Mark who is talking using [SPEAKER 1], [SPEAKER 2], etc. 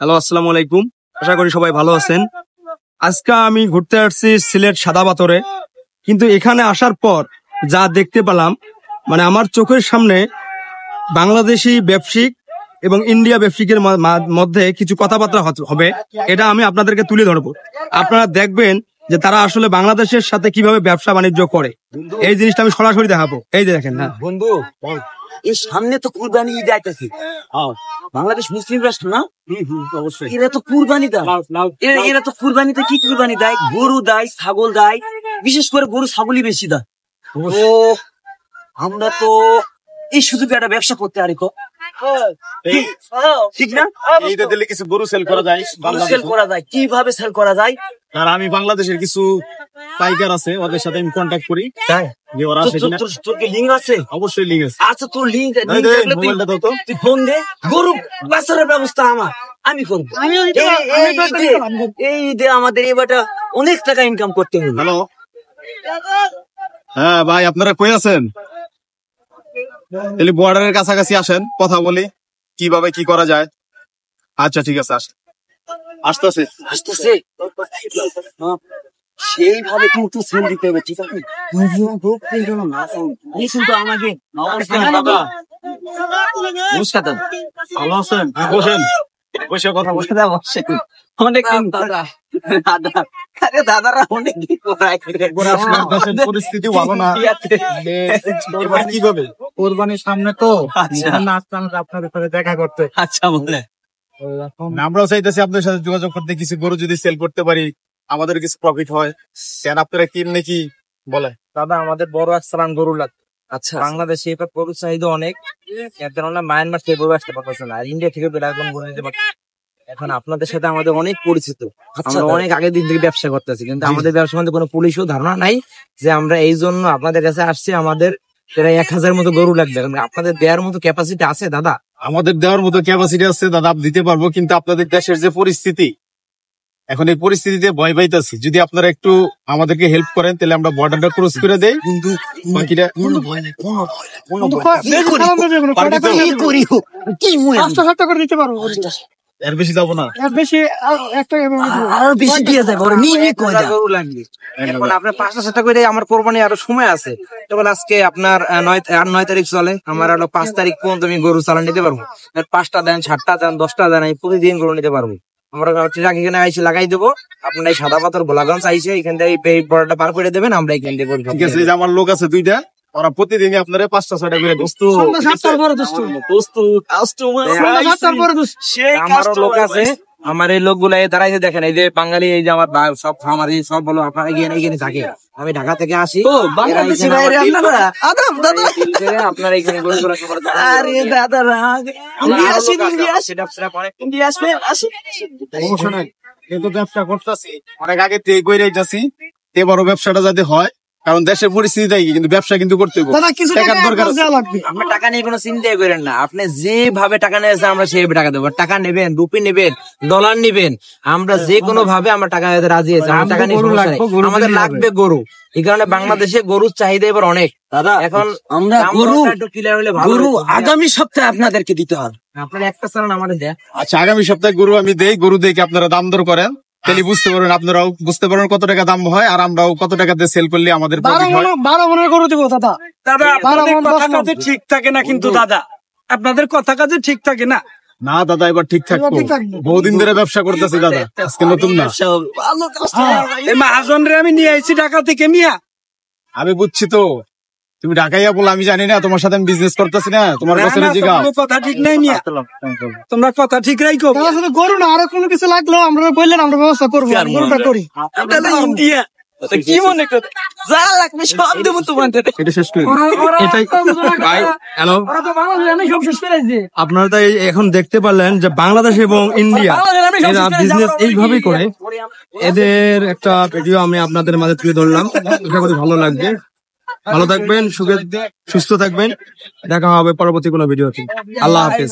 [SPEAKER 1] Hello, আসসালামু আলাইকুম। আশা করি সবাই ভালো আছেন। আজকে আমি ঘুরতে আসছি সিলেট সাদা পাথরে, কিন্তু এখানে আসার পর যা দেখতে পেলাম, মানে আমার চোখের সামনে বাংলাদেশি ব্যবসায়িক এবং ইন্ডিয়া ব্যবসায়িকের মধ্যে কিছু কথাবার্তা হবে। এটা আমি আপনাদেরকে তুলে ধরবো। আপনারা দেখবেন যে তারা আসলে বাংলাদেশের সাথে কিভাবে ব্যবসা বাণিজ্য করে। এই জিনিসটা আমি সরাসরি দেখাবো। এই যে দেখেন। হ্যাঁ
[SPEAKER 2] বন্ধু, এই সামনে তো কুরবানি ঈদ আইতেছে। বাংলাদেশ মুসলিম রাষ্ট্র না? অবশ্যই। এরা তো কুরবানি দেয়। এরা তো কুরবানিতে কি কুরবানি দেয়? গরু দেয়, ছাগল দেয়। বিশেষ করে গরু ছাগলই বেশি দেয়। ও আমরা তো এই সুযোগে একটা ব্যবসা করতে পারি। ঠিক না?
[SPEAKER 3] এইটা দিলে কিছু গরু সেল করা যায়।
[SPEAKER 2] সেল করা যায়, কিভাবে সেল করা যায়?
[SPEAKER 3] আর আমি বাংলাদেশের কিছু পাইকার আছে, ওদের সাথে আমি কন্ট্যাক্ট করি। তাই যে ওরা আসে কিনা।
[SPEAKER 2] তোর কি লিঙ্ক আছে?
[SPEAKER 3] অবশ্যই লিঙ্ক আছে।
[SPEAKER 2] আচ্ছা, তোর লিঙ্ক
[SPEAKER 3] মোবাইলটা দাও তো।
[SPEAKER 2] তুই ফোন দে। গরু বাছারের ব্যবস্থা আমি করবো। এই ঈদে আমাদের এবারটা অনেক টাকা ইনকাম করতে হবে।
[SPEAKER 3] হ্যালো, হ্যাঁ ভাই, আপনারা কই আছেন? তাহলে বর্ডারের কাছাকাছি আসেন, কথা বলি কিভাবে কি করা যায়। আচ্ছা ঠিক আছে, আসতেছে।
[SPEAKER 2] সেইভাবে কিন্তু সেল দিতে হবে, ঠিক আছে? কিন্তু আমাকে নমস্কার দাদা,
[SPEAKER 3] ভালো আছেন? বসেন, বসে কথা বলতে দাও।
[SPEAKER 2] অনেক দাদারা অনেক
[SPEAKER 3] পরিস্থিতি ভালো না। এবার কিভাবে কোরবানির সামনে তো আসতাম আপনাদের সাথে দেখা করতে।
[SPEAKER 2] আচ্ছা বলে
[SPEAKER 3] আমরাও চাইতেছি আপনাদের সাথে যোগাযোগ করতে, কিছু গরু যদি সেল করতে পারি আমাদের কিছু প্রফিট হয়। কেন আপনারা কিনলে কি বলে?
[SPEAKER 4] দাদা, আমাদের বড় একসালান গরু লাগবে।
[SPEAKER 2] আচ্ছা,
[SPEAKER 4] বাংলাদেশে এবার গরুর চাহিদা অনেক। মায়ানমার থেকে গরু আসতে পারতেছে না, আর ইন্ডিয়া থেকে বেড়াগন গরু নিতে পারছে। এখন আপনাদের সাথে আমাদের অনেক পরিচিত, আমরা অনেক আগের দিন থেকে ব্যবসা করতেছি, কিন্তু আমাদের ব্যবসার মধ্যে কোনো পুলিশও ধারণা নাই যে আমরা এই জন্য আপনাদের কাছে আসছি। আমাদের প্রায় 1000 মতো গরু লাগবে। আপনাদের দেওয়ার মতো ক্যাপাসিটি আছে দাদা?
[SPEAKER 3] আমাদের দেওয়ার মতো ক্যাপাসিটি আছে দাদা, দিতে পারবো, কিন্তু আপনাদের দেশের যে পরিস্থিতি, এখন এই পরিস্থিতিতে ভয় পাইতেছি। যদি আপনারা একটু আমাদেরকে হেল্প করেন তাহলে আমরা বর্ডারটা ক্রস করে দেই। বাকিটা এর বেশি যাবো না,
[SPEAKER 4] এর বেশি
[SPEAKER 2] আরো বেশি দিয়ে যায়।
[SPEAKER 4] গরু লাগবে। এখন আপনার 5-7টা করে আমার কোরবানি আরো সময় আছে। যখন আজকে আপনার 9 তারিখ চলে, আমার আরো 5 তারিখ পর্যন্ত আমি গরু চালান নিতে পারবো। 5টা দেন, 7টা দেন, 10টা দেন, আমি প্রতিদিন গরু নিতে পারবো। আমরা এখানে আইসি লাগাই দেবো। আপনার এই সাদা পাথর গোলাগঞ্জ আইসে এখান থেকে এই বড়টা পার করে দেবেন, আমরা এখান থেকে গরু।
[SPEAKER 3] ঠিক আছে, যে আমার লোক আছে 2টা, ওরা প্রতিদিনই আপনারা 5টা-6টা করে
[SPEAKER 4] আমারও লোক আছে। আমার এই লোকগুলা দাঁড়াইতে দেখেন, এই যে বাঙালি, এই যে আমার সব খামারি সব বলো আপনারা এখানে থাকে। আমি ঢাকা থেকে আসি। আপনার এখানে
[SPEAKER 3] ব্যবসা করতেছি অনেক আগে থেকে করে যাচ্ছি। এবারও ব্যবসাটা যাতে হয়, কারণ দেশের পরিস্থিতি তাই, কিন্তু ব্যবসা কিন্তু করতে হবে।
[SPEAKER 4] আপনি টাকা নিয়ে কোনো চিন্তাই করেন না। আপনি যেভাবে টাকা নিয়েছেন আমরা সেইভাবে টাকা দেবো। টাকা নেবেন, রুপি নেবেন, ডলার নেবেন, আমরা যে কোনো ভাবে আমরা টাকা দিতে রাজি আছি। টাকা নিয়ে আমাদের লাগবে গরু। এই কারণে বাংলাদেশে গরুর চাহিদা এবার অনেক।
[SPEAKER 2] দাদা,
[SPEAKER 4] এখন
[SPEAKER 2] আমরা গরু আগামী সপ্তাহে আপনাদেরকে দিতে হবে।
[SPEAKER 4] আপনার একটা চালান আমাদের দেয়।
[SPEAKER 3] আচ্ছা, আগামী সপ্তাহে গরু আমি দেই। গরু দেখে আপনারা দাম দর করেন, তাহলে বুঝতে পারবেন, আপনারাও বুঝতে পারবেন কত টাকা দাম হয়, আর আমরাও কত টাকা দিয়ে সেল করলে আমাদের
[SPEAKER 4] 12 মনের গরু দেবো দাদা।
[SPEAKER 5] দাদা, আপনাদের কথা কাজে ঠিক থাকে না কিন্তু দাদা, আপনাদের কথা কাজে ঠিক থাকে না।
[SPEAKER 3] না দাদা, এবার ঠিক থাকবো। বহুদিন ধরে ব্যবসা করতেছি দাদা, আজকে নতুন না।
[SPEAKER 5] এই মহাজন রে আমি নিয়ে আইছি ঢাকা থেকে। মিয়া,
[SPEAKER 3] আমি বুঝছি তো, তুমি ঢাকাইয়া বলো, আমি জানি না, তোমার সাথে আমি বিজনেস করতেছি না। তোমার কাছে
[SPEAKER 5] কথা ঠিক নাই মিয়া, তোমরা কথা ঠিক রাখো।
[SPEAKER 4] গরু না আরো কোনো কিছু লাগলো আমরা বললেন, আমরা ব্যবস্থা করবো, গরুটা করি।
[SPEAKER 5] ইন্ডিয়া কি মনে কর যা লাগবে সব দেবো তোমাদের।
[SPEAKER 1] এটা শেষ করি। এটাই ভাই। হ্যালো, আপনারা তাই এখন দেখতে পারলেন যে বাংলাদেশ এবং ইন্ডিয়া এরা বিজনেস এইভাবেই করে। এদের একটা ভিডিও আমি আপনাদের মাঝে তুলে ধরলাম। আশা করি ভালো লাগবে। ভালো থাকবেন, সুস্থ থাকবেন। দেখা হবে পরবর্তী কোনো ভিডিওতে। আল্লাহ হাফেজ।